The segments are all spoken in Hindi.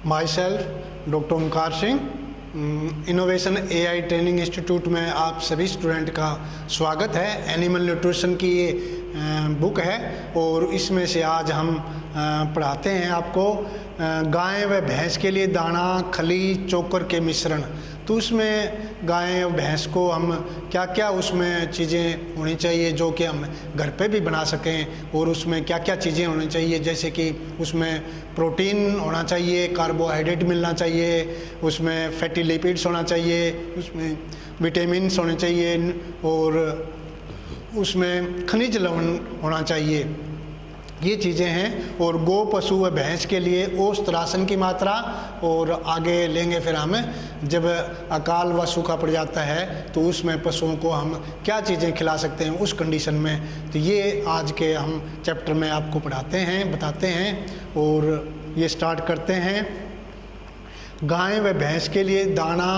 My self doctor Omkar Singh, innovation AI training institute में आप सभी स्टूडेंट का स्वागत है। एनिमल न्यूट्रिशन की ये बुक है और इसमें से आज हम पढ़ाते हैं आपको गाय व भैंस के लिए दाना, खली, चोकर के मिश्रण। तो उसमें गाय और भैंस को हम क्या क्या उसमें चीज़ें होनी चाहिए जो कि हम घर पे भी बना सकें, और उसमें क्या क्या चीज़ें होनी चाहिए, जैसे कि उसमें प्रोटीन होना चाहिए, कार्बोहाइड्रेट मिलना चाहिए, उसमें फैटी लिपिड्स होना चाहिए, उसमें विटामिन्स होने चाहिए और उसमें खनिज लवण होना चाहिए। ये चीज़ें हैं। और गो, पशु व भैंस के लिए औसत राशन की मात्रा, और आगे लेंगे फिर हम जब अकाल व सूखा पड़ जाता है तो उसमें पशुओं को हम क्या चीज़ें खिला सकते हैं उस कंडीशन में। तो ये आज के हम चैप्टर में आपको पढ़ाते हैं, बताते हैं और ये स्टार्ट करते हैं। गाय व भैंस के लिए दाना,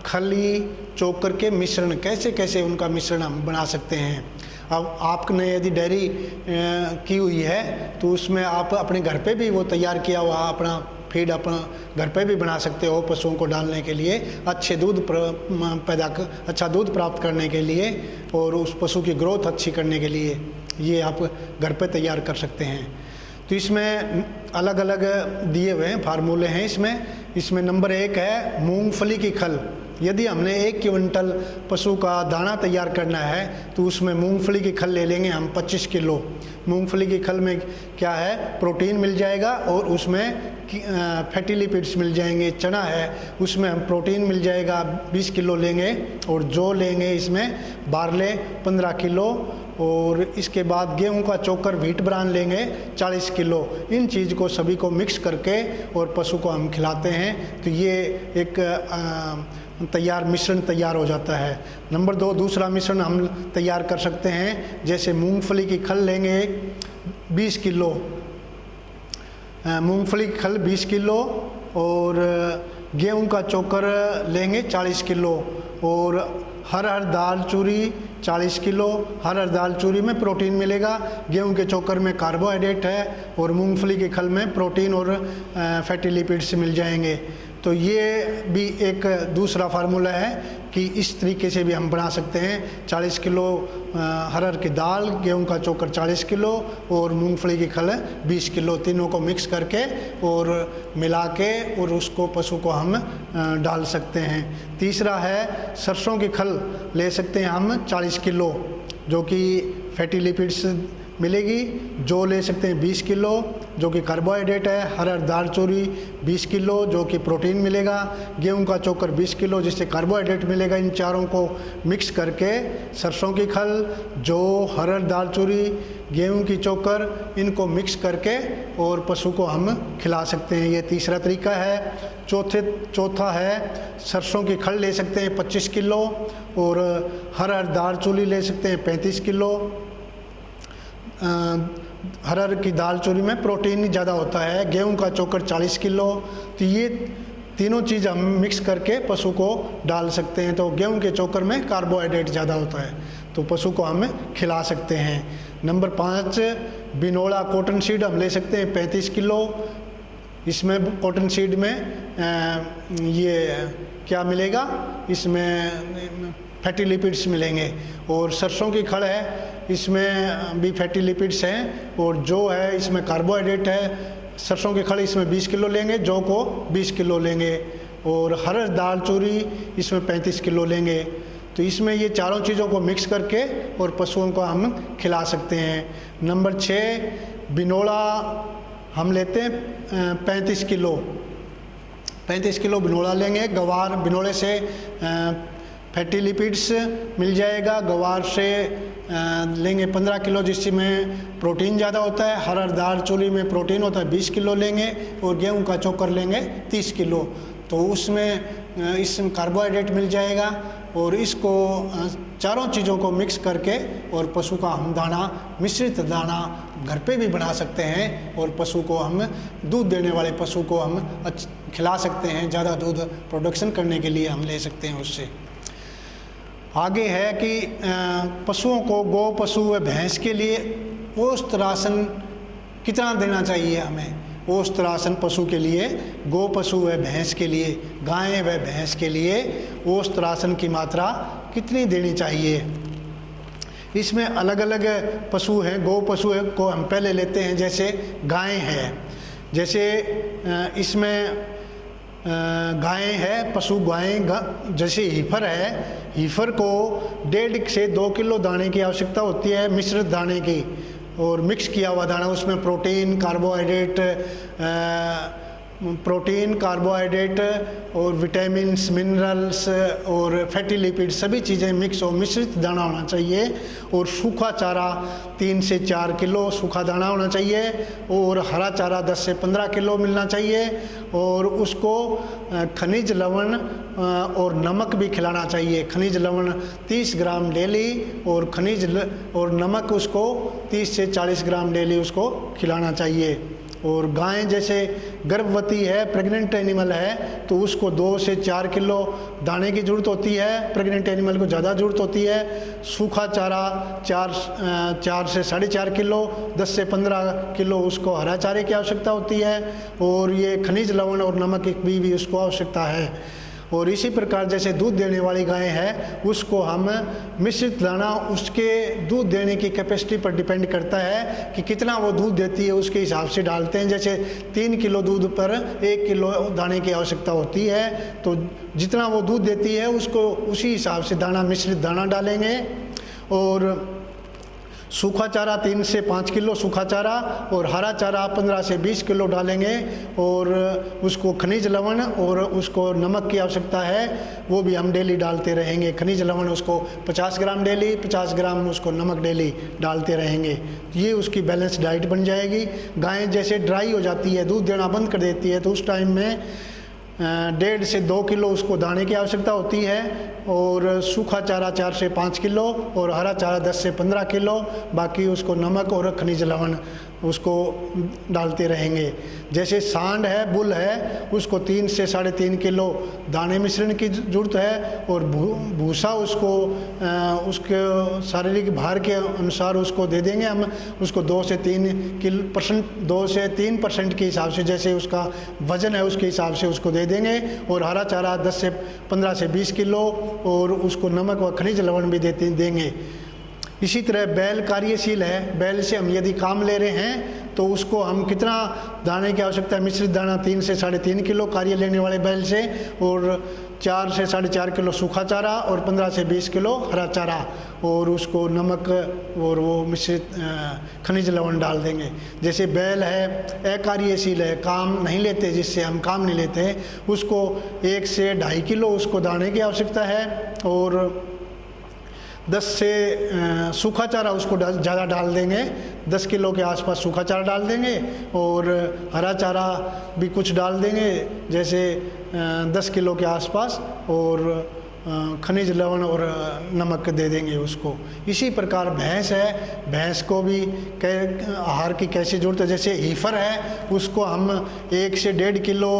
खली, चोकर के मिश्रण, कैसे कैसे उनका मिश्रण हम बना सकते हैं। अब आपने यदि डेयरी की हुई है तो उसमें आप अपने घर पे भी वो तैयार किया हुआ अपना फीड अपना घर पे भी बना सकते हो पशुओं को डालने के लिए, अच्छे दूध अच्छा दूध प्राप्त करने के लिए और उस पशु की ग्रोथ अच्छी करने के लिए ये आप घर पे तैयार कर सकते हैं। तो इसमें अलग अलग दिए हुए हैं, फार्मूले हैं इसमें नंबर 1 है मूंगफली की खल। यदि हमने 1 क्विंटल पशु का दाना तैयार करना है तो उसमें मूंगफली की खल ले लेंगे हम 25 किलो। मूंगफली की खल में क्या है, प्रोटीन मिल जाएगा और उसमें फैटी लिपिड्स मिल जाएंगे। चना है उसमें हम प्रोटीन मिल जाएगा 20 किलो लेंगे, और जौ लेंगे इसमें बारले 15 किलो, और इसके बाद गेहूं का चोकर व्हीट ब्रान लेंगे 40 किलो। इन चीज़ को सभी को मिक्स करके और पशु को हम खिलाते हैं तो ये एक तैयार मिश्रण तैयार हो जाता है। नंबर 2 दूसरा मिश्रण हम तैयार कर सकते हैं, जैसे मूंगफली की खल लेंगे 20 किलो, मूंगफली की खल 20 किलो और गेहूं का चोकर लेंगे 40 किलो, और हर दाल चूरी 40 किलो। हर दाल चूरी में प्रोटीन मिलेगा, गेहूं के चोकर में कार्बोहाइड्रेट है और मूंगफली के खल में प्रोटीन और फैटी लिपिड्स मिल जाएंगे। तो ये भी एक दूसरा फार्मूला है कि इस तरीके से भी हम बना सकते हैं। 40 किलो हरहर की दाल, गेहूं का चोकर 40 किलो और मूंगफली की खल 20 किलो, तीनों को मिक्स करके और मिला के और उसको पशु को हम डाल सकते हैं। तीसरा है सरसों की खल ले सकते हैं हम 40 किलो, जो कि फैटी लिपिड्स मिलेगी। जौ ले सकते हैं 20 किलो जो कि कार्बोहाइड्रेट है। हरहर दाल चूरी 20 किलो जो कि प्रोटीन मिलेगा। गेहूं का चोकर 20 किलो जिससे कार्बोहाइड्रेट मिलेगा। इन चारों को मिक्स करके सरसों की खल, जौ, हरहर दाल चूरी, गेहूं की चोकर, इनको मिक्स करके और पशु को हम खिला सकते हैं। ये तीसरा तरीका है। चौथा है सरसों की खल ले सकते हैं 25 किलो और हरहर दाल चूरी ले सकते हैं 35 किलो। हरहर की दाल चूरी में प्रोटीन ज़्यादा होता है। गेहूं का चोकर 40 किलो। तो ये तीनों चीज़ हम मिक्स करके पशु को डाल सकते हैं। तो गेहूं के चोकर में कार्बोहाइड्रेट ज़्यादा होता है तो पशु को हम खिला सकते हैं। नंबर 5 बिनोला कॉटन सीड हम ले सकते हैं 35 किलो। इसमें कॉटन सीड में ये क्या मिलेगा, इसमें फैटी लिपिड्स मिलेंगे। और सरसों की खल है इसमें भी फैटी लिपिड्स हैं, और जौ है इसमें कार्बोहाइड्रेट है। सरसों की खल इसमें 20 किलो लेंगे, जौ को 20 किलो लेंगे, और हरहर दाल चूरी इसमें 35 किलो लेंगे। तो इसमें ये चारों चीज़ों को मिक्स करके और पशुओं को हम खिला सकते हैं। नंबर 6 बिनोला हम लेते हैं 35 किलो। 35 किलो बिनोला लेंगे। गवार, बिनोले से फैटी लिपिड्स मिल जाएगा। गवार से लेंगे 15 किलो जिसमें प्रोटीन ज़्यादा होता है। हरहर दाल चूरी में प्रोटीन होता है 20 किलो लेंगे, और गेहूं का चोकर लेंगे 30 किलो। तो उसमें इसमें कार्बोहाइड्रेट मिल जाएगा, और इसको चारों चीज़ों को मिक्स करके और पशु का हम दाना, मिश्रित दाना घर पे भी बना सकते हैं, और पशु को हम दूध देने वाले पशु को हम खिला सकते हैं। ज़्यादा दूध प्रोडक्शन करने के लिए हम ले सकते हैं उससे। आगे है कि पशुओं को, गौ, पशु व भैंस के लिए औसत राशन कितना देना चाहिए हमें। ओस्त्रासन पशु के लिए, गो पशु व भैंस के लिए, गाय व भैंस के लिए ओस्त्रासन की मात्रा कितनी देनी चाहिए। इसमें अलग अलग पशु हैं। गो पशु को हम पहले लेते हैं, जैसे गाय है, जैसे इसमें गाय है, पशु गाय, जैसे हीफर है, हीफर को 1.5 से 2 किलो दाने की आवश्यकता होती है, मिश्रित दाने की, और मिक्स किया हुआ दाना, उसमें प्रोटीन, कार्बोहाइड्रेट और विटामिन्स, मिनरल्स और फैटी लिपिड सभी चीज़ें मिक्स और मिश्रित दाना होना चाहिए। और सूखा चारा 3 से 4 किलो सूखा दाना होना चाहिए, और हरा चारा 10 से 15 किलो मिलना चाहिए, और उसको खनिज लवण और नमक भी खिलाना चाहिए। खनिज लवण 30 ग्राम डेली और और नमक उसको 30 से 40 ग्राम डेली उसको खिलाना चाहिए। और गाय जैसे गर्भवती है, प्रेग्नेंट एनिमल है, तो उसको 2 से 4 किलो दाने की ज़रूरत होती है, प्रेग्नेंट एनिमल को ज़्यादा ज़रूरत होती है। सूखा चारा 4 से 4.5 किलो, 10 से 15 किलो उसको हरा चारे की आवश्यकता होती है, और ये खनिज लवण और नमक की भी उसको आवश्यकता है। और इसी प्रकार जैसे दूध देने वाली गाय है, उसको हम मिश्रित दाना उसके दूध देने की कैपेसिटी पर डिपेंड करता है कि कितना वो दूध देती है, उसके हिसाब से डालते हैं। जैसे 3 किलो दूध पर 1 किलो दाने की आवश्यकता होती है, तो जितना वो दूध देती है उसको उसी हिसाब से दाना, मिश्रित दाना डालेंगे। और सूखा चारा 3 से 5 किलो सूखा चारा, और हरा चारा 15 से 20 किलो डालेंगे, और उसको खनिज लवण और उसको नमक की आवश्यकता है, वो भी हम डेली डालते रहेंगे। खनिज लवण उसको 50 ग्राम डेली, 50 ग्राम उसको नमक डेली डालते रहेंगे। ये उसकी बैलेंस डाइट बन जाएगी। गाय जैसे ड्राई हो जाती है, दूध देना बंद कर देती है, तो उस टाइम में 1.5 से 2 किलो उसको दाने की आवश्यकता होती है, और सूखा चारा 4 से 5 किलो और हरा चारा 10 से 15 किलो, बाकी उसको नमक और खनिज लवण उसको डालते रहेंगे। जैसे सांड है, बुल है, उसको 3 से 3.5 किलो दाने मिश्रण की ज़रूरत है, और भूसा उसको उसके शारीरिक भार के अनुसार उसको दे देंगे हम, उसको 2 से 3% के हिसाब से, जैसे उसका वज़न है उसके हिसाब से उसको दे देंगे। और हरा चारा 15 से 20 किलो, और उसको नमक व खनिज लवण भी देंगे। इसी तरह बैल कार्यशील है, बैल से हम यदि काम ले रहे हैं तो उसको हम कितना दाने की आवश्यकता है, मिश्रित दाना 3 से 3.5 किलो कार्य लेने वाले बैल से, और 4 से 4.5 किलो सूखा चारा और 15 से 20 किलो हरा चारा, और उसको नमक और वो मिश्रित खनिज लवण डाल देंगे। जैसे बैल है, अकार्यशील है, काम नहीं लेते, जिससे हम काम नहीं लेते, उसको 1 से 2.5 किलो उसको दाने की आवश्यकता है, और 10 से सूखा चारा उसको ज़्यादा डाल देंगे, 10 किलो के आसपास सूखा चारा डाल देंगे, और हरा चारा भी कुछ डाल देंगे, जैसे 10 किलो के आसपास, और खनिज लवण और नमक दे देंगे उसको। इसी प्रकार भैंस है, भैंस को भी आहार की कैसी ज़रूरत है। जैसे हीफर है, उसको हम 1 से 1.5 किलो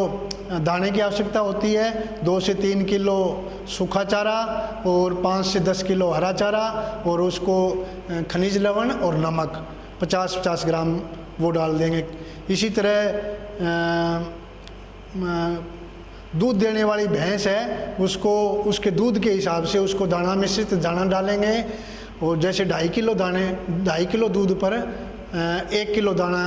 दाने की आवश्यकता होती है, 2 से 3 किलो सूखा चारा और 5 से 10 किलो हरा चारा, और उसको खनिज लवण और नमक 50-50 ग्राम वो डाल देंगे। इसी तरह दूध देने वाली भैंस है, उसको उसके दूध के हिसाब से उसको दाना, मिश्रित दाना डालेंगे। और जैसे 2.5 किलो दूध पर 1 किलो दाना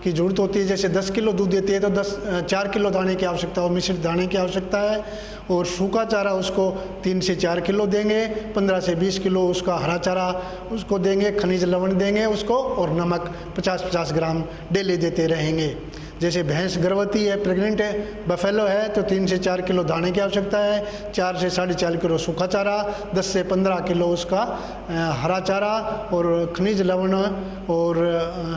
की ज़रूरत होती है। जैसे 10 किलो दूध देती है तो 4 किलो दाने की आवश्यकता हो, मिश्रित दाने की आवश्यकता है। और सूखा चारा उसको 3 से 4 किलो देंगे, 15 से 20 किलो उसका हरा चारा उसको देंगे, खनिज लवण देंगे उसको, और नमक 50-50 ग्राम डेली देते रहेंगे। जैसे भैंस गर्भवती है, प्रेग्नेंट है, बफेलो है, तो 3 से 4 किलो दाने की आवश्यकता है, 4 से 4.5 किलो सूखा चारा, 10 से 15 किलो उसका हरा चारा और खनिज लवण और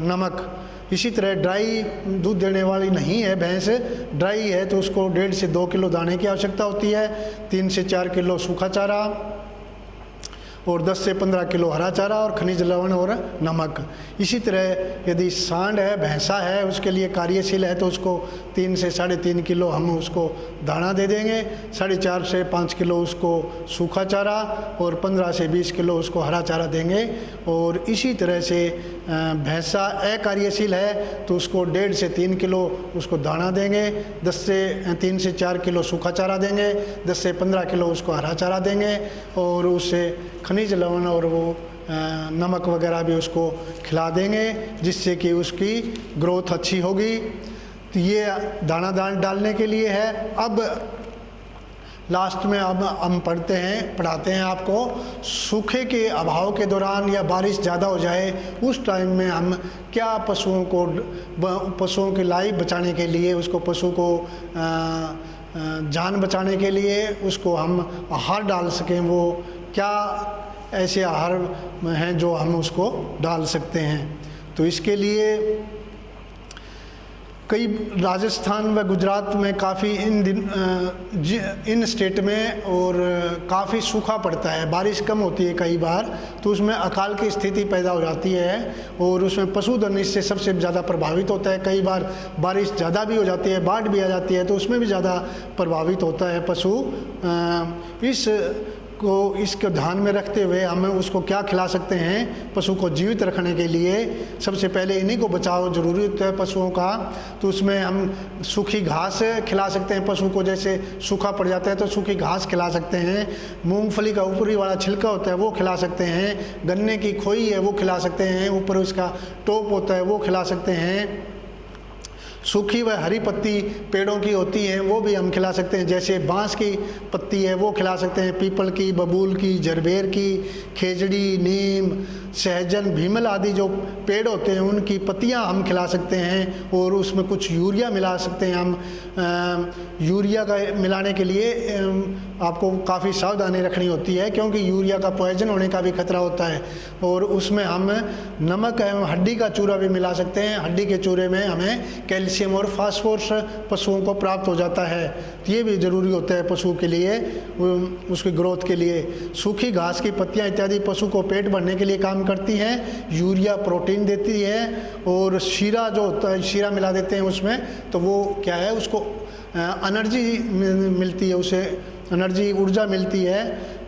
नमक। इसी तरह ड्राई दूध देने वाली नहीं है भैंस, ड्राई है तो उसको 1.5 से 2 किलो दाने की आवश्यकता होती है, 3 से 4 किलो सूखा चारा और 10 से 15 किलो हरा चारा और खनिज लवण और नमक। इसी तरह यदि सांड है, भैंसा है, उसके लिए कार्यशील है तो उसको 3 से 3.5 किलो हम उसको दाना दे देंगे, 4.5 से 5 किलो उसको सूखा चारा और 15 से 20 किलो उसको हरा चारा देंगे। और इसी तरह से भैंसा अकार्यशील है तो उसको 1.5 से 3 किलो उसको दाना देंगे, 3 से 4 किलो सूखा चारा देंगे, 10 से 15 किलो उसको हरा चारा देंगे और उससे खनिज लवण और वो नमक वगैरह भी उसको खिला देंगे जिससे कि उसकी ग्रोथ अच्छी होगी। तो ये दाना डालने के लिए है। अब लास्ट में अब हम पढ़ाते हैं आपको सूखे के अभाव के दौरान या बारिश ज़्यादा हो जाए उस टाइम में हम क्या पशुओं की लाइफ बचाने के लिए, उसको पशु को जान बचाने के लिए उसको हम आहार डाल सकें, वो क्या ऐसे आहार हैं जो हम उसको डाल सकते हैं। तो इसके लिए कई राजस्थान व गुजरात में काफ़ी इन स्टेट में और काफ़ी सूखा पड़ता है, बारिश कम होती है कई बार, तो उसमें अकाल की स्थिति पैदा हो जाती है और उसमें पशुधन इससे सबसे ज़्यादा प्रभावित होता है। कई बार बारिश ज़्यादा भी हो जाती है, बाढ़ भी आ जाती है, तो उसमें भी ज़्यादा प्रभावित होता है पशु। इसको ध्यान में रखते हुए हमें उसको क्या खिला सकते हैं पशु को जीवित रखने के लिए। सबसे पहले इन्हीं को बचाव जरूरी होता है पशुओं का, तो उसमें हम सूखी घास खिला सकते हैं पशु को, जैसे सूखा पड़ जाता है तो सूखी घास खिला सकते हैं, मूंगफली का ऊपरी वाला छिलका होता है वो खिला सकते हैं, गन्ने की खोई है वो खिला सकते हैं, ऊपर उसका टोप होता है वो खिला सकते हैं, सूखी व हरी पत्ती पेड़ों की होती हैं वो भी हम खिला सकते हैं, जैसे बांस की पत्ती है वो खिला सकते हैं, पीपल की, बबूल की, जरबेर की, खेजड़ी, नीम, सहजन, भीमल आदि जो पेड़ होते हैं उनकी पत्तियां हम खिला सकते हैं और उसमें कुछ यूरिया मिला सकते हैं हम। यूरिया का मिलाने के लिए आपको काफ़ी सावधानी रखनी होती है क्योंकि यूरिया का पॉइजन होने का भी खतरा होता है और उसमें हम नमक एवं हड्डी का चूरा भी मिला सकते हैं। हड्डी के चूरे में हमें कैल्शियम और फास्फोरस पशुओं को प्राप्त हो जाता है, तो ये भी ज़रूरी होता है पशु के लिए, उसकी ग्रोथ के लिए। सूखी घास की पत्तियां इत्यादि पशु को पेट भरने के लिए काम करती हैं, यूरिया प्रोटीन देती है और शीरा जो होता है शीरा मिला देते हैं उसमें, तो वो क्या है उसको एनर्जी मिलती है, उसे एनर्जी ऊर्जा मिलती है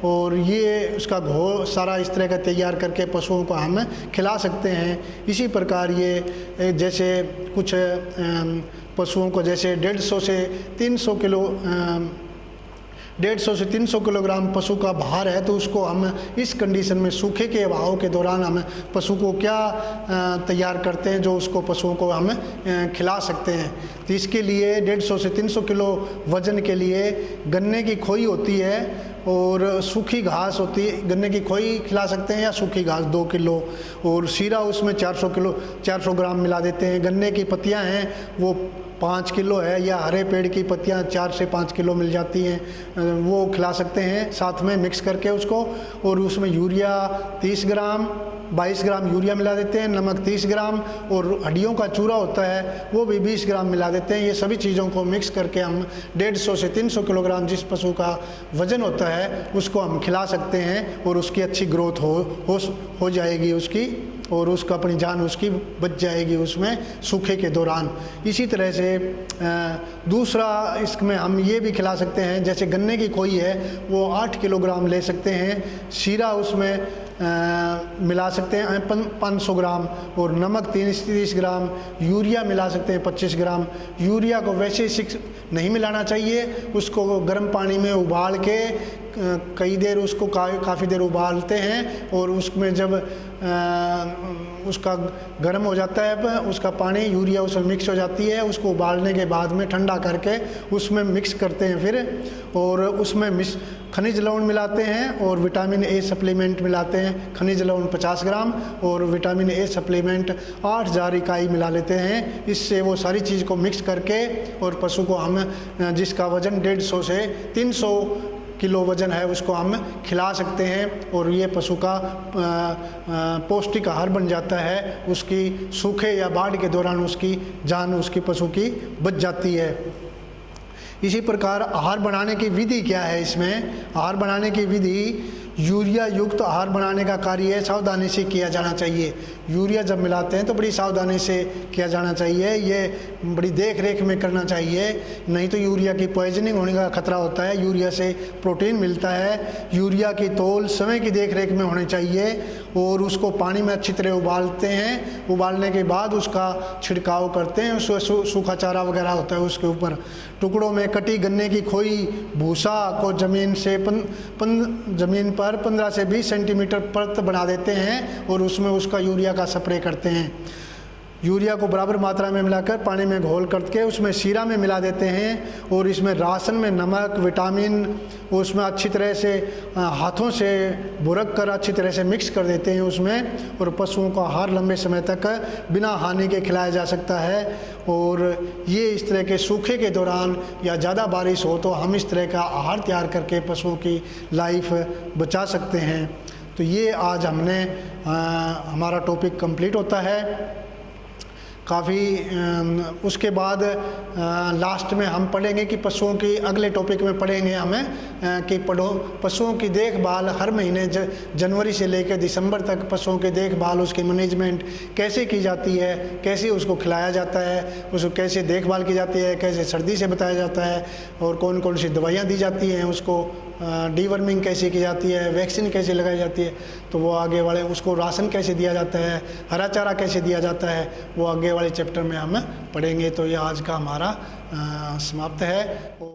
और ये उसका घोल सारा इस तरह का तैयार करके पशुओं को हम खिला सकते हैं। इसी प्रकार ये जैसे कुछ पशुओं को जैसे 150 से 300 किलो 150 से 300 किलोग्राम पशु का भार है, तो उसको हम इस कंडीशन में सूखे के अभाव के दौरान हम पशु को क्या तैयार करते हैं जो उसको पशुओं को हम खिला सकते हैं। तो इसके लिए 150 से 300 किलो वजन के लिए गन्ने की खोई होती है और सूखी घास होती है, गन्ने की खोई खिला सकते हैं या सूखी घास 2 किलो और शीरा उसमें 400 ग्राम मिला देते हैं। गन्ने की पत्तियां हैं वो 5 किलो है या हरे पेड़ की पत्तियां 4 से 5 किलो मिल जाती हैं, वो खिला सकते हैं साथ में मिक्स करके उसको, और उसमें यूरिया 30 ग्राम 22 ग्राम यूरिया मिला देते हैं, नमक 30 ग्राम और हड्डियों का चूरा होता है वो भी 20 ग्राम मिला देते हैं। ये सभी चीज़ों को मिक्स करके हम 150 से 300 किलोग्राम जिस पशु का वजन होता है उसको हम खिला सकते हैं और उसकी अच्छी ग्रोथ हो जाएगी उसकी, और उसका अपनी जान उसकी बच जाएगी उसमें सूखे के दौरान। इसी तरह से दूसरा इसमें हम ये भी खिला सकते हैं, जैसे गन्ने की खोई है वो 8 किलोग्राम ले सकते हैं, शीरा उसमें मिला सकते हैं 500 ग्राम और नमक 30 ग्राम, यूरिया मिला सकते हैं 25 ग्राम। यूरिया को वैसे नहीं मिलाना चाहिए, उसको गर्म पानी में उबाल के कई देर उसको काफ़ी देर उबालते हैं और उसमें जब उसका गर्म हो जाता है उसका पानी यूरिया उसमें मिक्स हो जाती है, उसको उबालने के बाद में ठंडा करके उसमें मिक्स करते हैं फिर, और उसमें खनिज लवण मिलाते हैं और विटामिन ए सप्लीमेंट मिलाते हैं। खनिज लवण 50 ग्राम और विटामिन ए सप्लीमेंट 8000 इकाई मिला लेते हैं। इससे वो सारी चीज़ को मिक्स करके और पशु को हम जिसका वज़न 150 से 300 किलो वजन है उसको हम खिला सकते हैं और ये पशु का पौष्टिक आहार बन जाता है। उसकी सूखे या बाढ़ के दौरान उसकी जान उसकी पशु की बच जाती है। इसी प्रकार आहार बनाने की विधि क्या है, इसमें आहार बनाने की विधि यूरिया युक्त आहार बनाने का कार्य सावधानी से किया जाना चाहिए। यूरिया जब मिलाते हैं तो बड़ी सावधानी से किया जाना चाहिए, ये बड़ी देख रेख में करना चाहिए, नहीं तो यूरिया की पॉइजनिंग होने का खतरा होता है। यूरिया से प्रोटीन मिलता है, यूरिया की तौल समय की देख रेख में होनी चाहिए और उसको पानी में अच्छी तरह उबालते हैं। उबालने के बाद उसका छिड़काव करते हैं। उसमें सूखा चारा वगैरह होता है उसके ऊपर। टुकड़ों में कटी गन्ने की खोई भूसा को ज़मीन से ज़मीन पर 15 से 20 सेंटीमीटर परत बना देते हैं और उसमें उसका यूरिया का स्प्रे करते हैं। यूरिया को बराबर मात्रा में मिलाकर पानी में घोल करके उसमें शीरा में मिला देते हैं और इसमें राशन में नमक, विटामिन उसमें अच्छी तरह से हाथों से बुरक कर अच्छी तरह से मिक्स कर देते हैं उसमें। और पशुओं को आहार लंबे समय तक बिना हानि के खिलाया जा सकता है। और ये इस तरह के सूखे के दौरान या ज़्यादा बारिश हो तो हम इस तरह का आहार तैयार करके पशुओं की लाइफ बचा सकते हैं। तो ये आज हमने हमारा टॉपिक कंप्लीट होता है। काफ़ी उसके बाद लास्ट में हम पढ़ेंगे कि पशुओं की, अगले टॉपिक में पढ़ेंगे हमें कि पशुओं की देखभाल हर महीने जनवरी से लेकर दिसंबर तक पशुओं की देखभाल, उसकी मैनेजमेंट कैसे की जाती है, कैसे उसको खिलाया जाता है, उसको कैसे देखभाल की जाती है, कैसे सर्दी से बचाया जाता है और कौन कौन सी दवाइयाँ दी जाती हैं, उसको डीवर्मिंग कैसे की जाती है, वैक्सीन कैसे लगाई जाती है। तो वो आगे वाले, उसको राशन कैसे दिया जाता है, हरा चारा कैसे दिया जाता है, वो आगे वाले चैप्टर में हम पढ़ेंगे। तो ये आज का हमारा समाप्त है।